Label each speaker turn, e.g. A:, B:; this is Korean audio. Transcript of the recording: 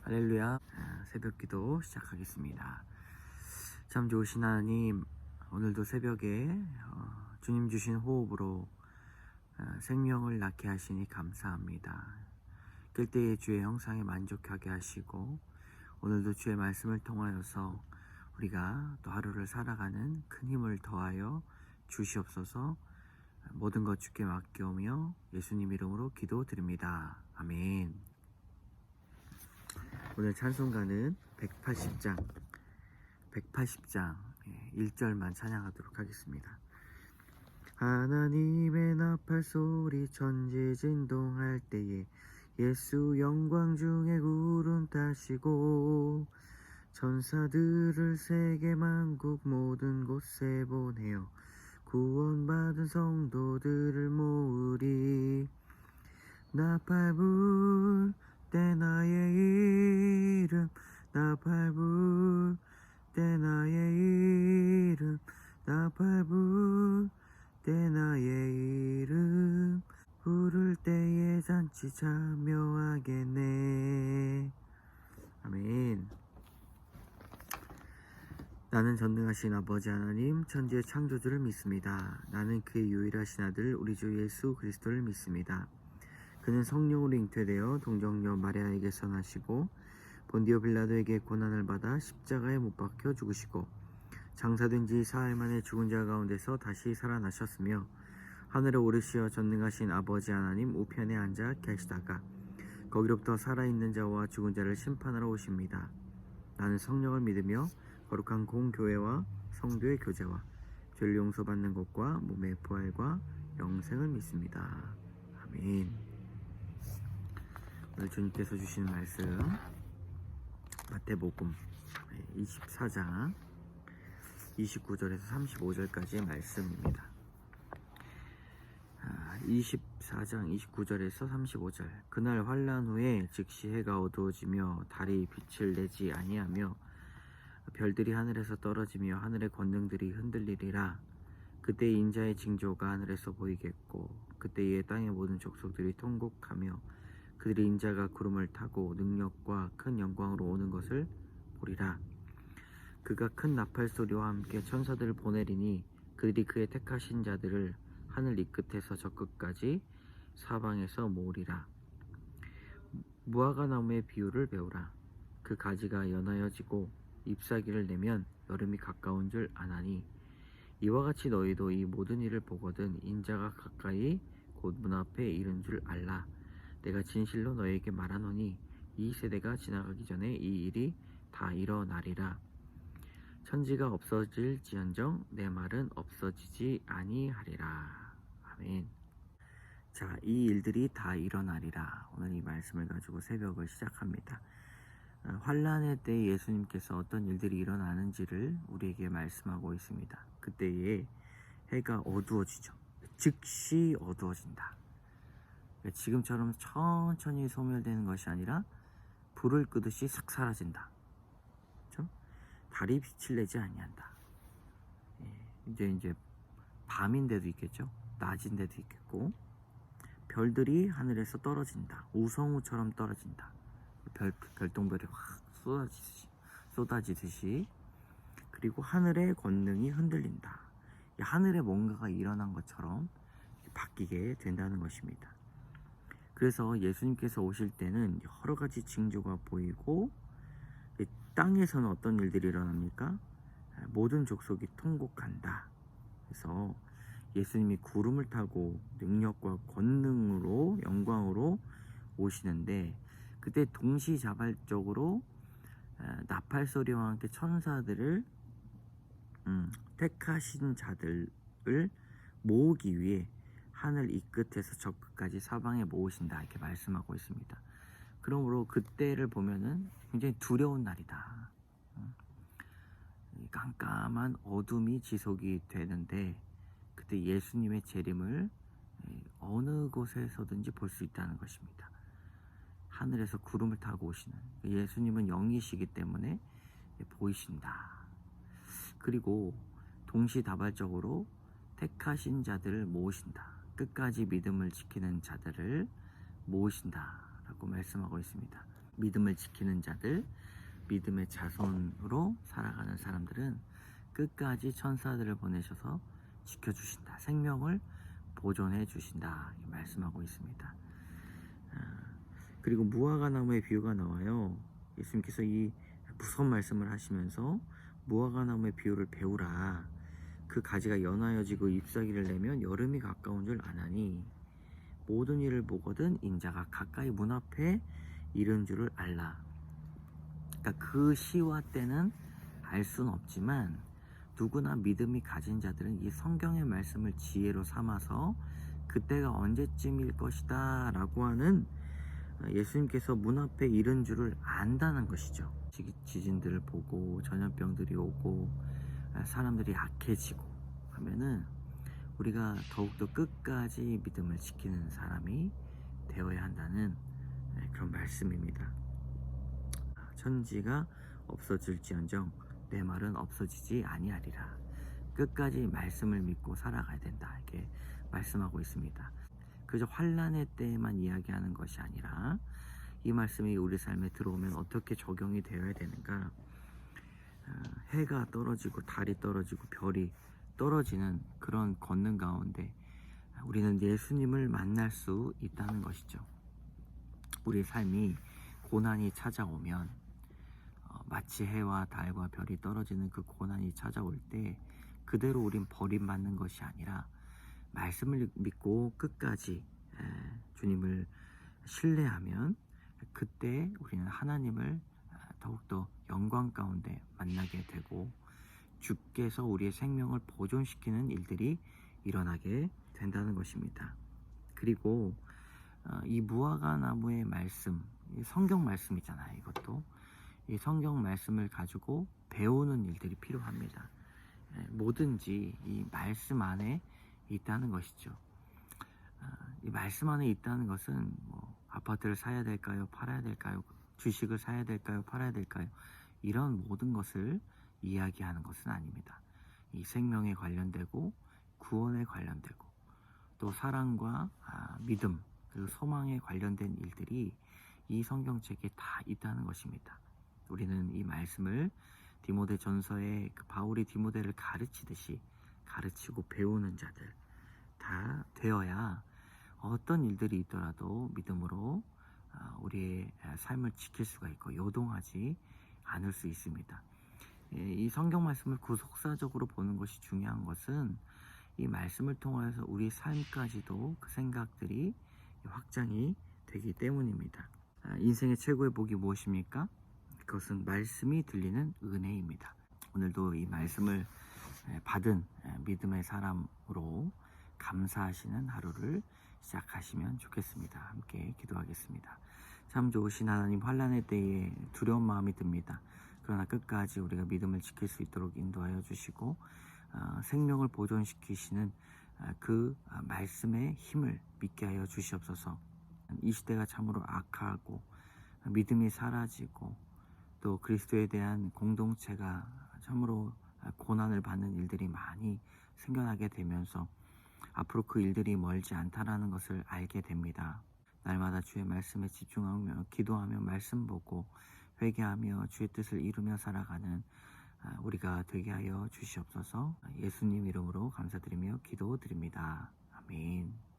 A: 할렐루야. 새벽 기도 시작하겠습니다. 참 좋으신 하나님, 오늘도 새벽에 주님 주신 호흡으로 생명을 낳게 하시니 감사합니다. 깰 때의 주의 형상에 만족하게 하시고, 오늘도 주의 말씀을 통하여서 우리가 또 하루를 살아가는 큰 힘을 더하여 주시옵소서. 모든 것 주께 맡겨오며 예수님 이름으로 기도드립니다. 아멘. 오늘 찬송가는 180장 1절만 찬양하도록 하겠습니다. 하나님의 나팔 소리 천지 진동할 때에 예수 영광 중에 구름 타시고 천사들을 세계 만국 모든 곳에 보내어 구원받은 성도들을 모으리. 나팔 불 때 나의 이름, 나팔 불 때 나의 이름, 나팔 불 때 나의 이름, 부를 때에 잔치 참여하겠네. 아멘. 나는 전능하신 아버지 하나님, 천지의 창조주를 믿습니다. 나는 그의 유일하신 아들 우리 주 예수 그리스도를 믿습니다. 그는 성령으로 잉태되어 동정녀 마리아에게서 나시고 본디오 빌라도에게 고난을 받아 십자가에 못 박혀 죽으시고 장사된 지 사흘 만에 죽은 자 가운데서 다시 살아나셨으며 하늘에 오르시어 전능하신 아버지 하나님 우편에 앉아 계시다가 거기로부터 살아있는 자와 죽은 자를 심판하러 오십니다. 나는 성령을 믿으며 거룩한 공교회와 성도의 교제와 죄를 용서받는 것과 몸의 부활과 영생을 믿습니다. 아멘. 오늘 주님께서 주신 말씀 마태복음 24장 29절에서 35절까지의 말씀입니다. 24장 29절에서 35절. 그날 환난 후에 즉시 해가 어두워지며 달이 빛을 내지 아니하며 별들이 하늘에서 떨어지며 하늘의 권능들이 흔들리리라. 그때 인자의 징조가 하늘에서 보이겠고 그때에 땅의 모든 족속들이 통곡하며 그들이 인자가 구름을 타고 능력과 큰 영광으로 오는 것을 보리라. 그가 큰 나팔 소리와 함께 천사들을 보내리니 그들이 그의 택하신 자들을 하늘 이 끝에서 저 끝까지 사방에서 모으리라. 무화과 나무의 비유를 배우라. 그 가지가 연하여지고 잎사귀를 내면 여름이 가까운 줄 아나니 이와 같이 너희도 이 모든 일을 보거든 인자가 가까이 곧 문 앞에 이른 줄 알라. 내가 진실로 너에게 말하노니 이 세대가 지나가기 전에 이 일이 다 일어나리라. 천지가 없어질지언정 내 말은 없어지지 아니하리라. 아멘. 자, 이 일들이 다 일어나리라. 오늘 이 말씀을 가지고 새벽을 시작합니다. 환란의 때 예수님께서 어떤 일들이 일어나는지를 우리에게 말씀하고 있습니다. 그때에 해가 어두워지죠. 즉시 어두워진다. 지금처럼 천천히 소멸되는 것이 아니라 불을 끄듯이 싹 사라진다. 그렇죠? 달이 빛을 내지 아니한다. 이제 밤인데도 있겠죠. 낮인데도 있겠고 별들이 하늘에서 떨어진다. 우성우처럼 떨어진다. 별똥별이 확 쏟아지듯이. 그리고 하늘의 권능이 흔들린다. 하늘에 뭔가가 일어난 것처럼 바뀌게 된다는 것입니다. 그래서 예수님께서 오실 때는 여러 가지 징조가 보이고 땅에서는 어떤 일들이 일어납니까? 모든 족속이 통곡한다. 그래서 예수님이 구름을 타고 능력과 권능으로 영광으로 오시는데 그때 동시자발적으로 나팔 소리와 함께 천사들을 택하신 자들을 모으기 위해 하늘 이 끝에서 저 끝까지 사방에 모으신다 이렇게 말씀하고 있습니다. 그러므로 그때를 보면은 굉장히 두려운 날이다. 깜깜한 어둠이 지속이 되는데 그때 예수님의 재림을 어느 곳에서든지 볼 수 있다는 것입니다. 하늘에서 구름을 타고 오시는 예수님은 영이시기 때문에 보이신다. 그리고 동시다발적으로 택하신 자들을 모으신다. 끝까지 믿음을 지키는 자들을 모으신다 라고 말씀하고 있습니다. 믿음을 지키는 자들, 믿음의 자손으로 살아가는 사람들은 끝까지 천사들을 보내셔서 지켜주신다. 생명을 보존해 주신다. 말씀하고 있습니다. 그리고 무화과 나무의 비유가 나와요. 예수님께서 이 무서운 말씀을 하시면서 무화과 나무의 비유를 배우라. 그 가지가 연하여지고 잎사귀를 내면 여름이 가까운 줄 아나니 모든 일을 보거든 인자가 가까이 문 앞에 이른 줄을 알라. 그러니까 그 시와 때는 알 수는 없지만 누구나 믿음이 가진 자들은 이 성경의 말씀을 지혜로 삼아서 그때가 언제쯤일 것이다 라고 하는 예수님께서 문 앞에 이른 줄을 안다는 것이죠. 지진들을 보고 전염병들이 오고 사람들이 약해지고 하면은 우리가 더욱더 끝까지 믿음을 지키는 사람이 되어야 한다는 그런 말씀입니다. 천지가 없어질지언정 내 말은 없어지지 아니하리라. 끝까지 말씀을 믿고 살아가야 된다. 이렇게 말씀하고 있습니다. 그저 환난의 때에만 이야기하는 것이 아니라 이 말씀이 우리 삶에 들어오면 어떻게 적용이 되어야 되는가. 해가 떨어지고 달이 떨어지고 별이 떨어지는 그런 권능 가운데 우리는 예수님을 만날 수 있다는 것이죠. 우리 삶이 고난이 찾아오면 마치 해와 달과 별이 떨어지는 그 고난이 찾아올 때 그대로 우린 버림받는 것이 아니라 말씀을 믿고 끝까지 주님을 신뢰하면 그때 우리는 하나님을 더욱더 영광 가운데 만나게 되고 주께서 우리의 생명을 보존시키는 일들이 일어나게 된다는 것입니다. 그리고 이 무화과 나무의 말씀, 성경 말씀이잖아요. 이것도 이 성경 말씀을 가지고 배우는 일들이 필요합니다. 뭐든지 이 말씀 안에 있다는 것이죠. 이 말씀 안에 있다는 것은 뭐 아파트를 사야 될까요? 팔아야 될까요? 주식을 사야 될까요? 팔아야 될까요? 이런 모든 것을 이야기하는 것은 아닙니다. 이 생명에 관련되고 구원에 관련되고 또 사랑과 믿음 그리고 소망에 관련된 일들이 이 성경책에 다 있다는 것입니다. 우리는 이 말씀을 디모데 전서에 그 바울이 디모데를 가르치듯이 가르치고 배우는 자들 다 되어야 어떤 일들이 있더라도 믿음으로 우리의 삶을 지킬 수가 있고 요동하지 않을 수 있습니다. 이 성경 말씀을 구속사적으로 보는 것이 중요한 것은 이 말씀을 통하여서 우리 삶까지도 그 생각들이 확장이 되기 때문입니다. 인생의 최고의 복이 무엇입니까? 그것은 말씀이 들리는 은혜입니다. 오늘도 이 말씀을 받은 믿음의 사람으로 감사하시는 하루를 시작하시면 좋겠습니다. 함께 기도하겠습니다. 참 좋으신 하나님, 환난의 때에 두려운 마음이 듭니다. 그러나 끝까지 우리가 믿음을 지킬 수 있도록 인도하여 주시고 생명을 보존시키시는 그 말씀의 힘을 믿게 하여 주시옵소서. 이 시대가 참으로 악하고 믿음이 사라지고 또 그리스도에 대한 공동체가 참으로 고난을 받는 일들이 많이 생겨나게 되면서 앞으로 그 일들이 멀지 않다라는 것을 알게 됩니다. 날마다 주의 말씀에 집중하며 기도하며 말씀 보고 회개하며 주의 뜻을 이루며 살아가는 우리가 되게 하여 주시옵소서. 예수님 이름으로 감사드리며 기도드립니다. 아멘.